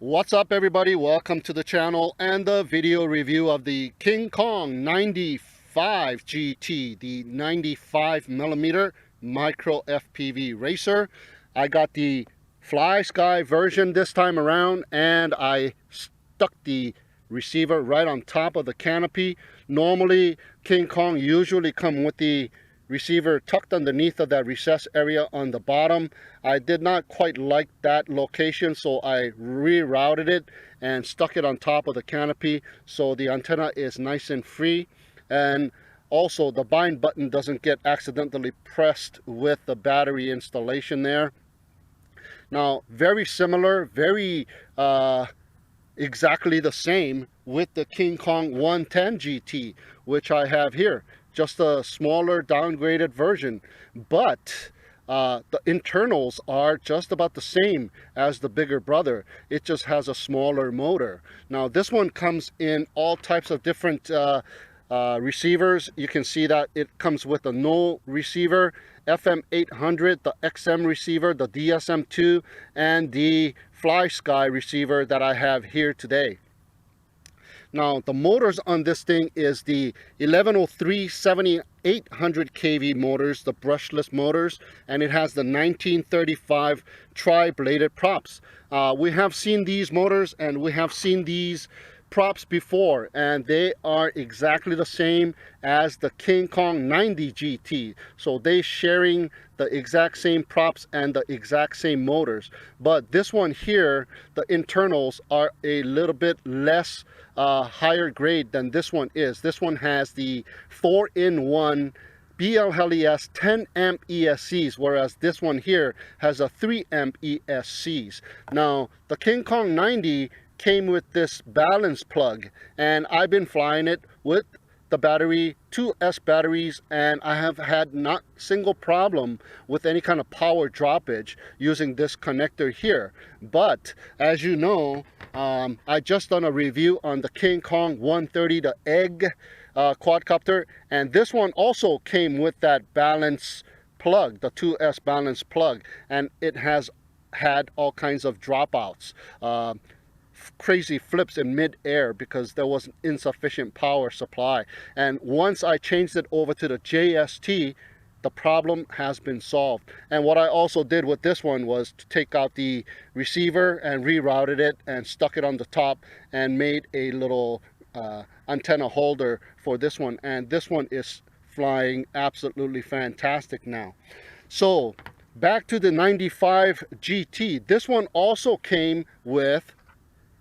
What's up everybody, welcome to the channel and the video review of the KingKong 95GT, the 95mm micro FPV racer. I got the FrSky version this time around and I stuck the receiver right on top of the canopy. Normally KingKong usually come with the receiver tucked underneath of that recess area on the bottom. I did not quite like that location, so I rerouted it and stuck it on top of the canopy so the antenna is nice and free, and also the bind button doesn't get accidentally pressed with the battery installation there. Now, very similar, very exactly the same with the KingKong 110GT, which I have here. Just a smaller downgraded version, but the internals are just about the same as the bigger brother. It just has a smaller motor. Now this one comes in all types of different receivers. You can see that it comes with a null receiver, FM800, the XM receiver, the DSM2, and the FrSky receiver that I have here today. Now the motors on this thing is the 1103 7800 kV motors, the brushless motors, and it has the 1935 tri-bladed props. We have seen these motors and we have seen these props before, and they are exactly the same as the KingKong 90GT, so they sharing the exact same props and the exact same motors. But this one here, the internals are a little bit less higher grade than this one is. This one has the 4-in-1 BLHeli 10 amp ESCs, whereas this one here has a 3 amp ESCs. Now the KingKong 90 came with this balance plug, and I've been flying it with the battery, 2S batteries, and I have had not single problem with any kind of power droppage using this connector here. But as you know, I just done a review on the KingKong 130, the egg quadcopter, and this one also came with that balance plug, the 2S balance plug, and it has had all kinds of dropouts, crazy flips in mid-air because there was insufficient power supply. And once I changed it over to the JST, the problem has been solved. And what I also did with this one was to take out the receiver and rerouted it and stuck it on the top and made a little antenna holder for this one, and this one is flying absolutely fantastic now. So back to the 95 GT. This one also came with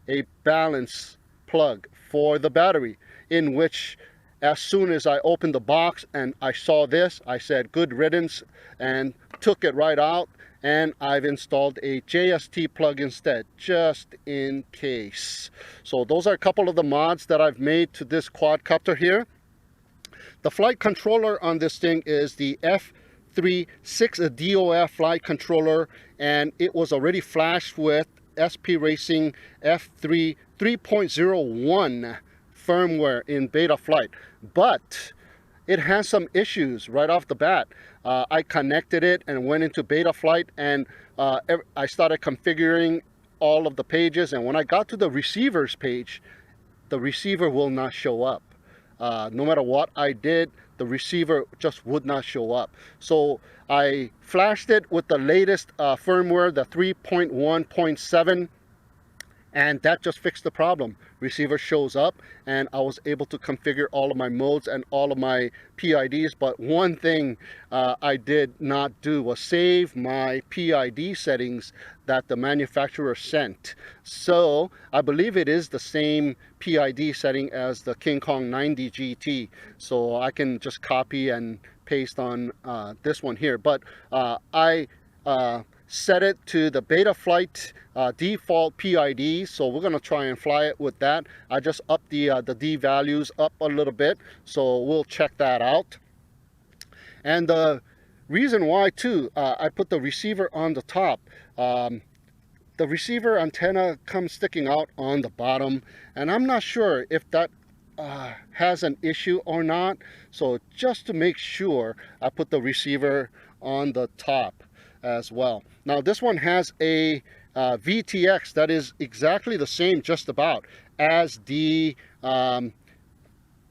a balance plug for the battery, in which as soon as I opened the box and I saw this, I said good riddance and took it right out, and I've installed a JST plug instead, just in case. So those are a couple of the mods that I've made to this quadcopter here. The flight controller on this thing is the F36DOF flight controller, and it was already flashed with SP Racing F3 3.01 firmware in beta flight, but it has some issues right off the bat. I connected it and went into beta flight, and I started configuring all of the pages, and when I got to the receivers page, the receiver will not show up. No matter what I did, the receiver just would not show up. So I flashed it with the latest firmware, the 3.1.7, and that just fixed the problem. Receiver shows up, and I was able to configure all of my modes and all of my PIDs. But one thing I did not do was save my PID settings that the manufacturer sent. So I believe it is the same PID setting as the KingKong 90GT, so I can just copy and paste on this one here. But I set it to the beta flight default PID, so we're going to try and fly it with that. I just upped the D values up a little bit, so we'll check that out. And the reason why too, I put the receiver on the top. The receiver antenna comes sticking out on the bottom, and I'm not sure if that has an issue or not. So just to make sure, I put the receiver on the top as well. Now this one has a VTX that is exactly the same just about as the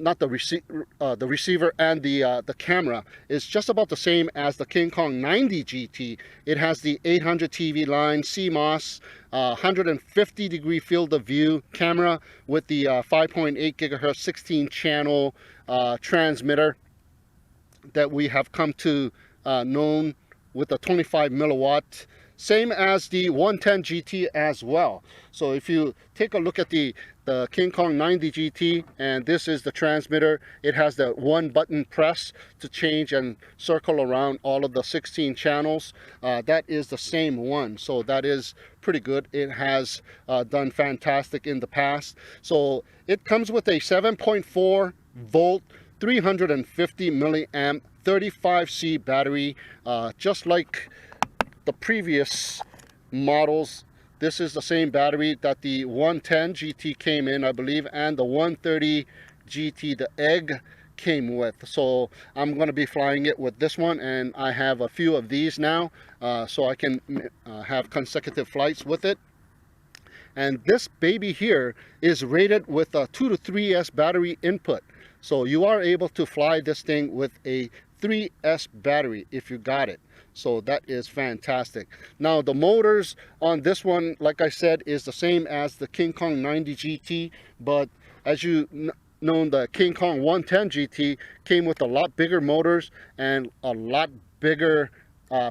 not the receiver and the camera is just about the same as the KingKong 90GT. It has the 800 TV line, CMOS, 150-degree field of view camera with the 5.8 gigahertz 16 channel transmitter that we have come to known with a 25 milliwatt, same as the 110GT as well. So if you take a look at the KingKong 90GT, and this is the transmitter, it has the one button press to change and circle around all of the 16 channels. That is the same one, so that is pretty good. It has done fantastic in the past. So it comes with a 7.4 volt 350 milliamp 35C battery, just like the previous models. This is the same battery that the 110 GT came in, I believe, and the 130 GT, the egg, came with. So I'm going to be flying it with this one, and I have a few of these now, so I can have consecutive flights with it. And this baby here is rated with a 2 to 3S battery input. So you are able to fly this thing with a 3S battery if you got it. So that is fantastic. Now the motors on this one, like I said, is the same as the KingKong 90GT, but as you know, the KingKong 110 GT came with a lot bigger motors and a lot bigger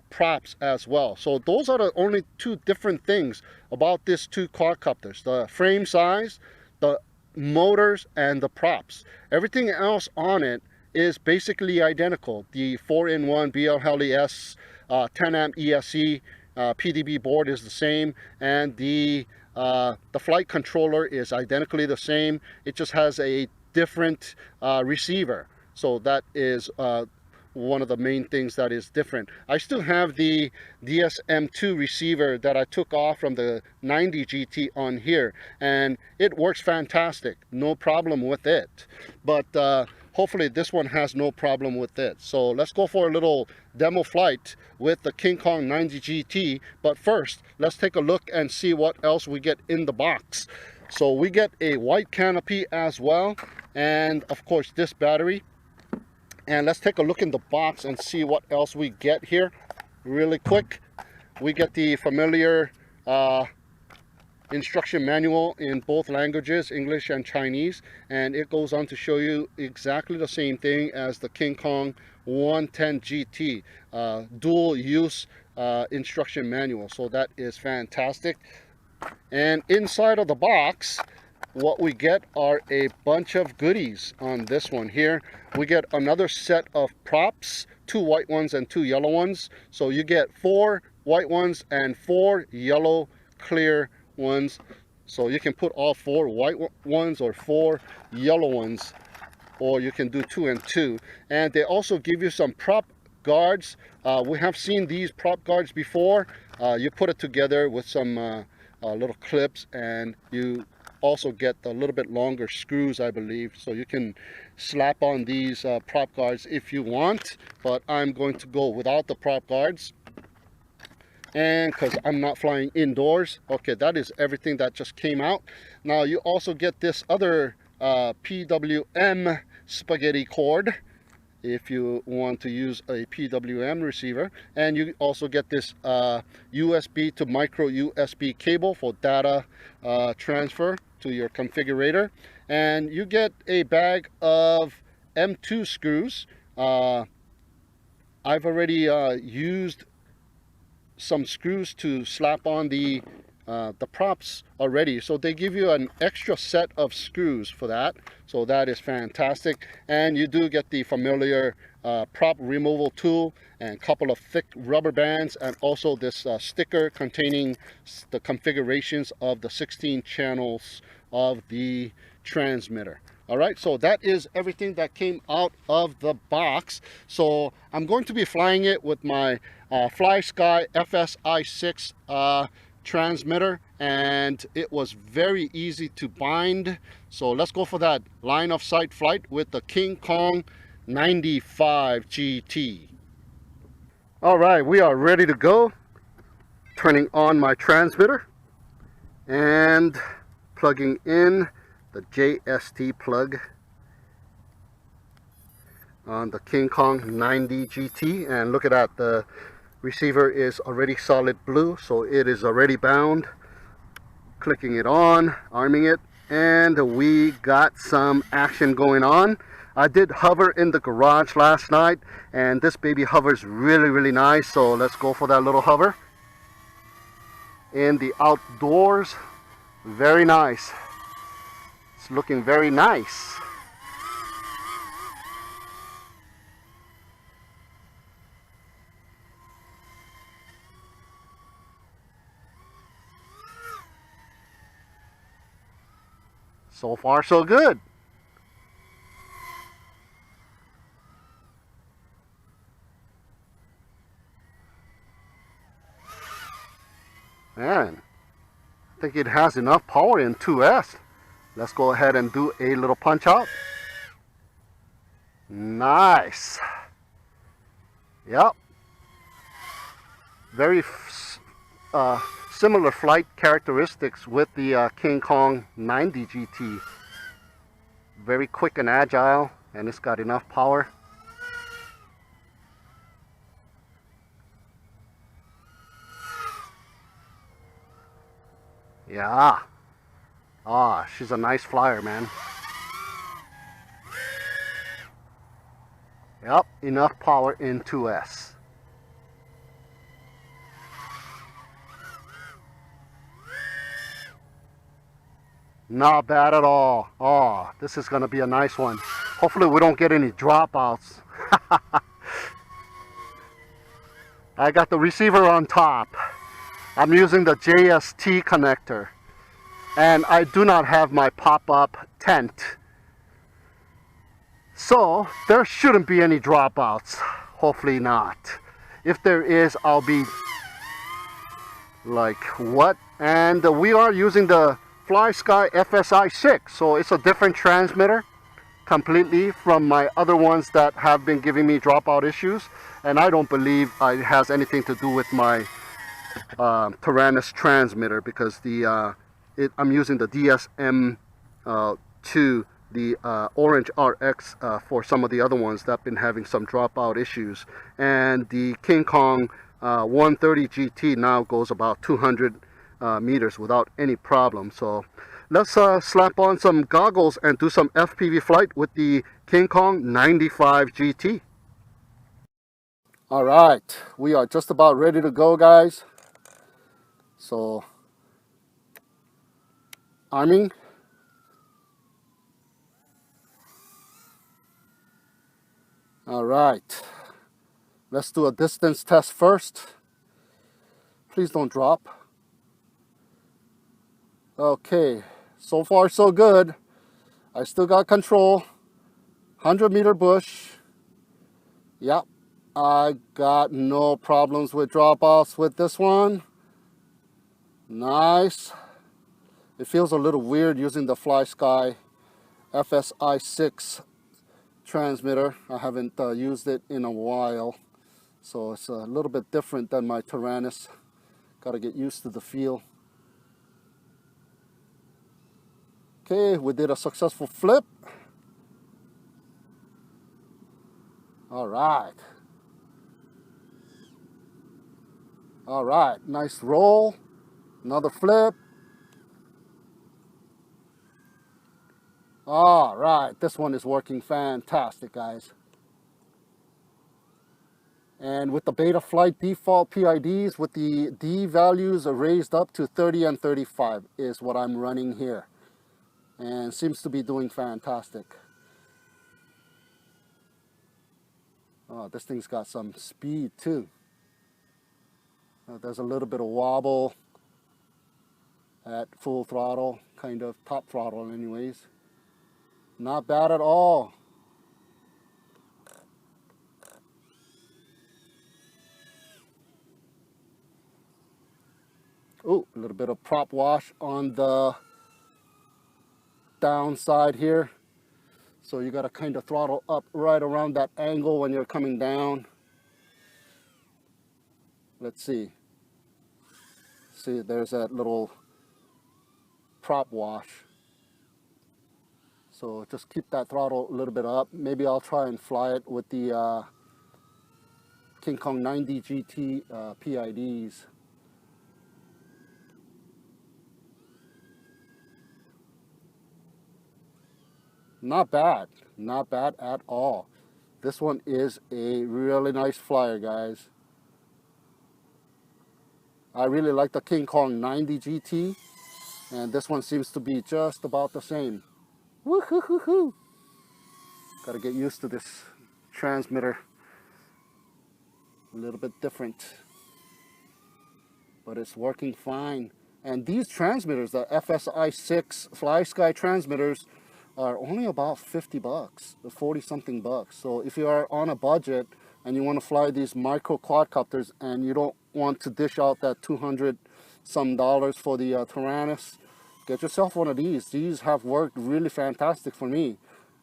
props as well. So those are the only two different things about these two quadcopters: the frame size, the motors, and the props. Everything else on it is basically identical. The 4-in-1 BLHeli S 10 amp ESC PDB board is the same, and the flight controller is identically the same. It just has a different receiver. So that is one of the main things that is different. I still have the DSM2 receiver that I took off from the 90GT on here, and it works fantastic. No problem with it. But hopefully this one has no problem with it. So let's go for a little demo flight with the KingKong 90GT. But first, let's take a look and see what else we get in the box. So we get a white canopy as well, and of course this battery. And let's take a look in the box and see what else we get here really quick. We get the familiar instruction manual in both languages, English and Chinese, and it goes on to show you exactly the same thing as the KingKong 110 GT, dual use instruction manual. So that is fantastic. And inside of the box, what we get are a bunch of goodies on this one here. We get another set of props, 2 white ones and 2 yellow ones. So you get 4 white ones and 4 yellow clear ones. So you can put all 4 white ones or 4 yellow ones, or you can do 2 and 2. And they also give you some prop guards. We have seen these prop guards before. You put it together with some little clips, and you also get a little bit longer screws, I believe, so you can slap on these prop guards if you want. But I'm going to go without the prop guards, and because I'm not flying indoors. Okay, that is everything that just came out. Now you also get this other PWM spaghetti cord if you want to use a PWM receiver, and you also get this USB to micro USB cable for data transfer to your configurator, and you get a bag of M2 screws. I've already used some screws to slap on the props already, so they give you an extra set of screws for that. So that is fantastic. And you do get the familiar prop removal tool and a couple of thick rubber bands, and also this sticker containing the configurations of the 16 channels of the transmitter. All right, so that is everything that came out of the box. So I'm going to be flying it with my FrSky FSI6 transmitter, and it was very easy to bind. So let's go for that line of sight flight with the KingKong 95GT. All right, we are ready to go. turning on my transmitter and plugging in the JST plug on the KingKong 90GT, and look at that, the receiver is already solid blue, so it is already bound. Clicking it on, arming it, and we got some action going on. I did hover in the garage last night, and this baby hovers really nice, so let's go for that little hover. In the outdoors, very nice. It's looking very nice. So far, so good. Man, I think it has enough power in 2S. Let's go ahead and do a little punch out. Nice. Yep. Very similar flight characteristics with the KingKong 90GT. Very quick and agile, and it's got enough power. Yeah. Ah, she's a nice flyer, man. Yep, enough power in 2S. Not bad at all. Oh, this is going to be a nice one. Hopefully we don't get any dropouts. I got the receiver on top. I'm using the JST connector. And I do not have my pop-up tent. So there shouldn't be any dropouts. Hopefully not. If there is, I'll be like, what? And we are using the FrSky FSI 6, so it's a different transmitter completely from my other ones that have been giving me dropout issues, and I don't believe it has anything to do with my Tyrannus transmitter, because the I'm using the DSM2, the Orange RX for some of the other ones that have been having some dropout issues, and the KingKong 130GT now goes about 200 meters without any problem. So let's slap on some goggles and do some FPV flight with the KingKong 95GT. All right, we are just about ready to go, guys. So arming. All right, let's do a distance test first. Please don't drop. Okay, so far so good. I still got control. 100-meter bush. Yep, I got no problems with drop-offs with this one. Nice. It feels a little weird using the FrSky FSI 6 transmitter. I haven't used it in a while, so it's a little bit different than my Tyrannus. Got to get used to the feel. Okay, we did a successful flip. All right. All right, nice roll. Another flip. All right, this one is working fantastic, guys. And with the Betaflight default PIDs, with the D values raised up to 30 and 35 is what I'm running here. And seems to be doing fantastic. Oh, this thing's got some speed too. There's a little bit of wobble at full throttle, kind of top throttle anyways. Not bad at all. Oh, a little bit of prop wash on the downside here. So you got to kind of throttle up right around that angle when you're coming down. Let's see. See, there's that little prop wash. So just keep that throttle a little bit up. Maybe I'll try and fly it with the KingKong 90GT PIDs. Not bad, not bad at all. This one is a really nice flyer, guys. I really like the KingKong 90GT, and this one seems to be just about the same. Woo-hoo-hoo-hoo! Gotta get used to this transmitter. A little bit different, but it's working fine. And these transmitters, the FrSky FrSky transmitters, are only about 50 bucks, 40 something bucks. So if you are on a budget and you want to fly these micro quadcopters and you don't want to dish out that 200 some dollars for the Tyrannus, get yourself one of these. These have worked really fantastic for me.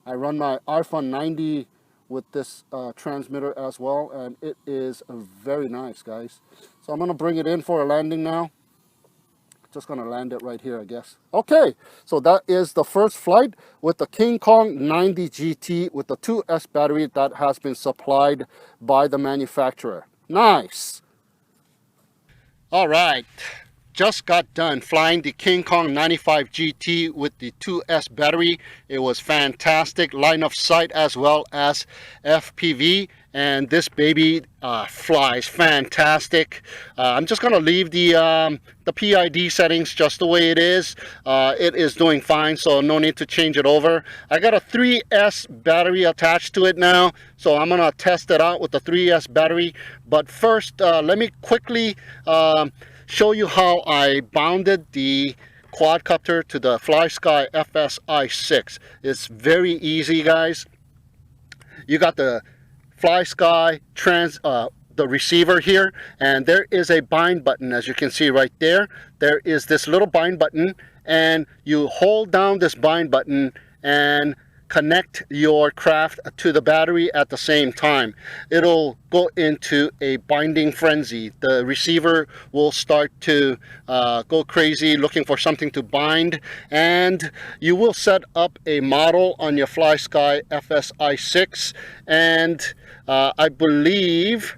I run my ARF 90 with this transmitter as well, and it is very nice, guys. So I'm gonna bring it in for a landing now. Just gonna land it right here, I guess. Okay, so that is the first flight with the KingKong 90GT with the 2S battery that has been supplied by the manufacturer. Nice. All right, just got done flying the KingKong 95GT with the 2S battery. It was fantastic, line of sight as well as FPV, and this baby flies fantastic. I'm just gonna leave the PID settings just the way it is. It is doing fine, so no need to change it over. I got a 3S battery attached to it now, so I'm gonna test it out with the 3S battery. But first, let me quickly show you how I bounded the quadcopter to the FrSky FSI 6. It's very easy, guys. You got the FrSky the receiver here, and there is a bind button, as you can see right there. There is this little bind button, and you hold down this bind button and connect your craft to the battery at the same time. It'll go into a binding frenzy. The receiver will start to go crazy looking for something to bind, and you will set up a model on your FrSky FSI 6, and I believe,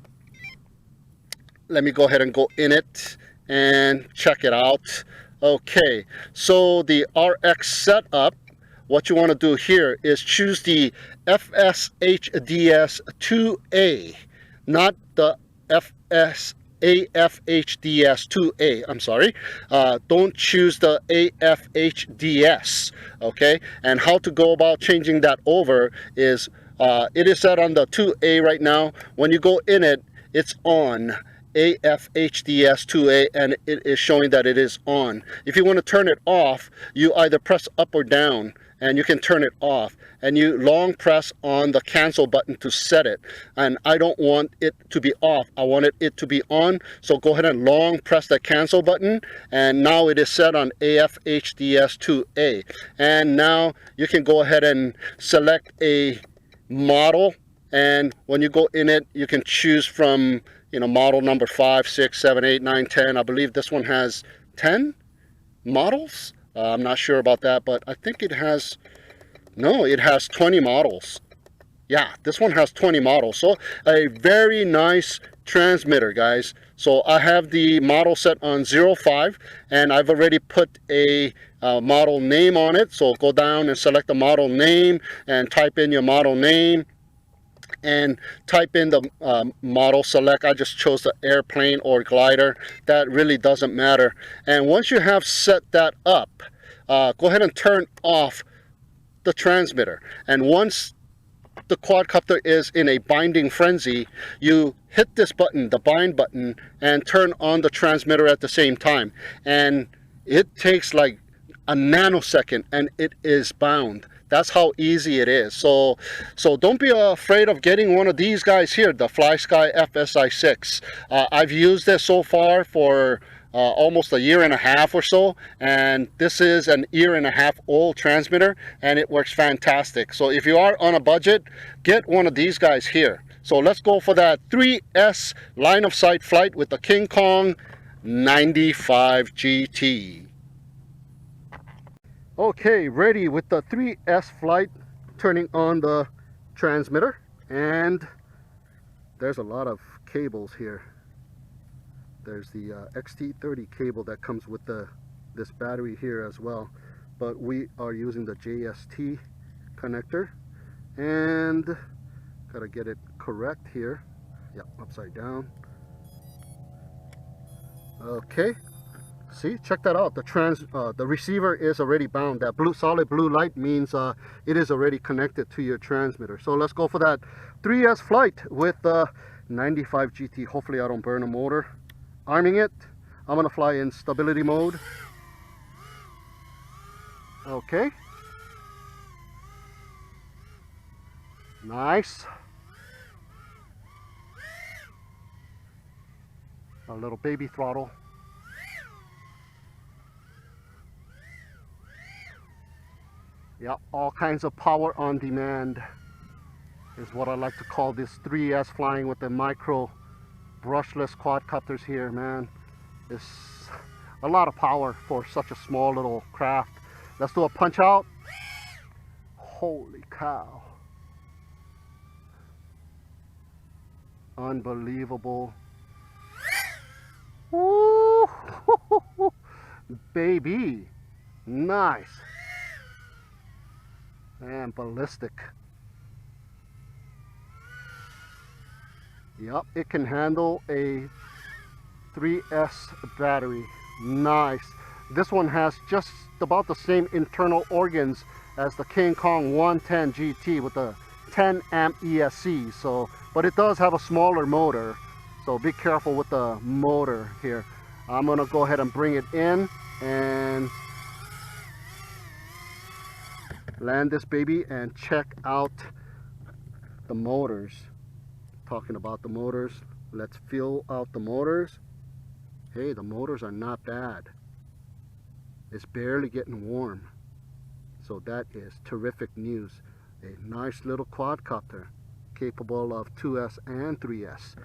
let me go ahead and go in it and check it out. Okay, so the RX setup, what you want to do here is choose the FSHDS2A, not the AFHDS2A. I'm sorry. Don't choose the AFHDS. Okay, and how to go about changing that over is it is set on the 2A right now. When you go in it, it's on AFHDS2A, and it is showing that it is on. If you want to turn it off, you either press up or down, and you can turn it off, and you long press on the cancel button to set it. And I don't want it to be off, I wanted it to be on, so go ahead and long press the cancel button, and now it is set on AFHDS2A. And now you can go ahead and select a model, and when you go in it, you can choose from, you know, model number 5, 6, 7, 8, 9, 10. I believe this one has 10 models. I'm not sure about that, but I think it has, no, it has 20 models. Yeah, this one has 20 models. So a very nice transmitter, guys. So I have the model set on 05, and I've already put a model name on it. So go down and select the model name and type in your model name, and type in the model select. I just chose the airplane or glider. That really doesn't matter. And once you have set that up, go ahead and turn off the transmitter. And once the quadcopter is in a binding frenzy, you hit this button, the bind button, and turn on the transmitter at the same time. And it takes like a nanosecond, and it is bound. That's how easy it is. So don't be afraid of getting one of these guys here, the FrSky FSI 6. I've used this so far for almost a year and a half or so, and this is an year and a half old transmitter, and it works fantastic. So if you are on a budget, get one of these guys here. So let's go for that 3S line of sight flight with the KingKong 95GT. Okay, ready with the 3S flight, turning on the transmitter, and there's a lot of cables here. There's the XT30 cable that comes with this battery here as well, but we are using the JST connector, and gotta get it correct here. Yeah, upside down. Okay, see, check that out. The receiver is already bound. That solid blue light means it is already connected to your transmitter. So let's go for that 3S flight with 95GT. Hopefully I don't burn a motor. Arming it. I'm gonna fly in stability mode. Okay. Nice. A little baby throttle. Yeah, all kinds of power on demand is what I like to call this 3S flying with the micro brushless quadcopters here, man. It's a lot of power for such a small little craft. Let's do a punch out. Holy cow. Unbelievable. Woo! Baby. Nice. And ballistic. Yep, it can handle a 3S battery. Nice. This one has just about the same internal organs as the KingKong 110GT with the 10 amp ESC. So, but it does have a smaller motor. So be careful with the motor here. I'm gonna go ahead and bring it in and land this baby and check out the motors. Talking about the motors, let's feel out the motors. Hey, the motors are not bad. It's barely getting warm. So that is terrific news. A nice little quadcopter capable of 2S and 3S.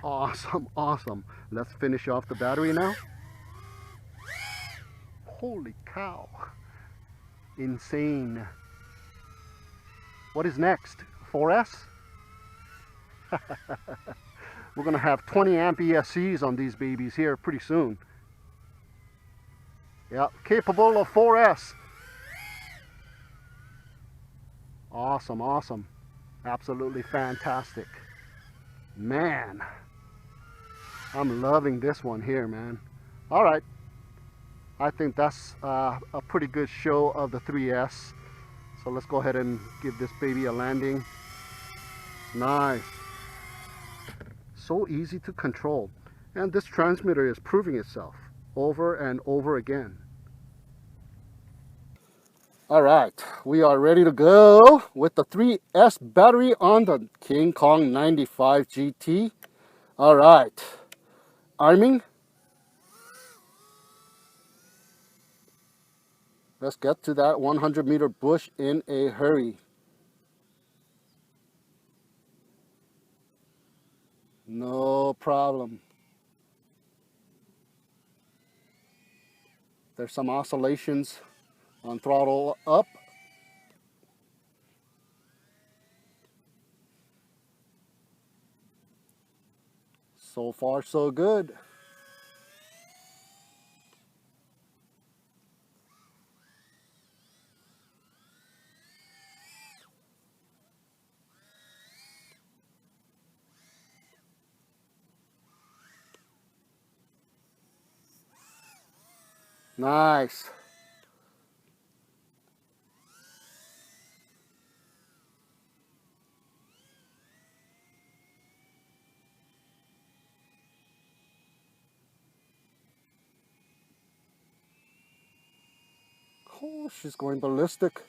Awesome, awesome. Let's finish off the battery now. Holy cow. Insane. What is next? 4S? We're gonna have 20 amp ESCs on these babies here pretty soon. Yeah, capable of 4S. Awesome, awesome. Absolutely fantastic. Man, I'm loving this one here, man. All right, I think that's a pretty good show of the 3S. So let's go ahead and give this baby a landing. Nice. So easy to control. And this transmitter is proving itself over and over again. All right, we are ready to go with the 3S battery on the KingKong 95GT. All right, arming. Let's get to that 100-meter bush in a hurry. No problem. There's some oscillations on throttle up. So far, so good. Nice. Oh, she's going ballistic.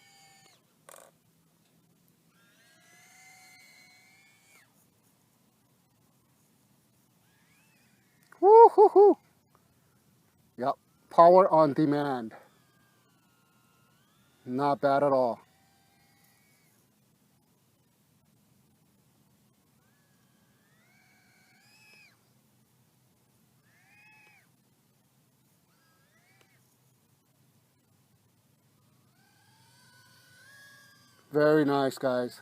Woo-hoo-hoo. Yep, power on demand. Not bad at all. Very nice, guys.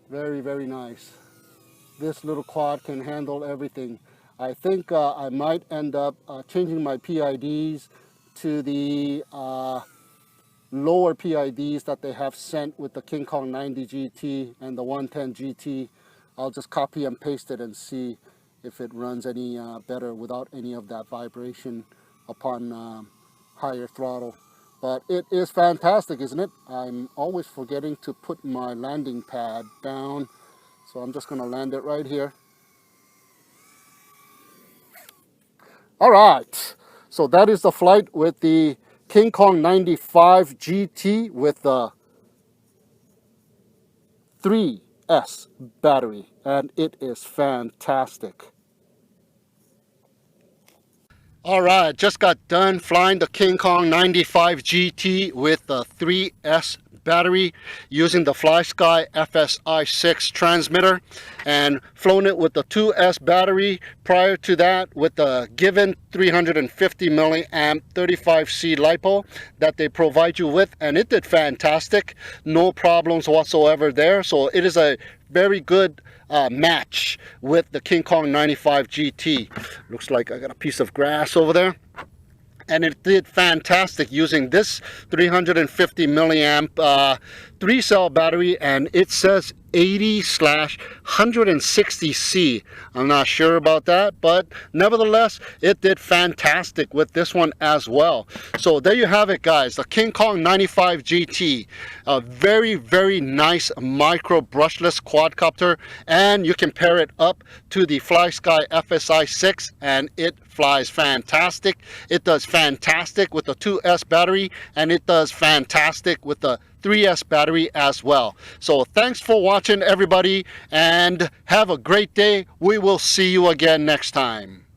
Very, very nice. This little quad can handle everything. I think I might end up changing my PIDs to the lower PIDs that they have sent with the KingKong 90GT and the 110GT. I'll just copy and paste it and see if it runs any better without any of that vibration upon higher throttle. But it is fantastic, isn't it? I'm always forgetting to put my landing pad down, so I'm just going to land it right here. All right, so that is the flight with the KingKong 95GT with the 3S battery, and it is fantastic. All right, just got done flying the KingKong 95GT with the 3S battery using the FrSky FSI6 transmitter, and flown it with the 2S battery prior to that with the given 350 milliamp 35C LiPo that they provide you with, and it did fantastic. No problems whatsoever there. So it is a very good match with the KingKong 95GT. Looks like I got a piece of grass over there. And it did fantastic using this 350 milliamp 3-cell battery, and it says 80/160C. I'm not sure about that, but nevertheless, it did fantastic with this one as well. So there you have it, guys, the KingKong 95GT, a very, very nice micro brushless quadcopter, and you can pair it up to the FrSky FSI6 and it flies fantastic. It does fantastic with the 2S battery, and it does fantastic with the 3S battery as well. So thanks for watching, everybody, and have a great day. We will see you again next time.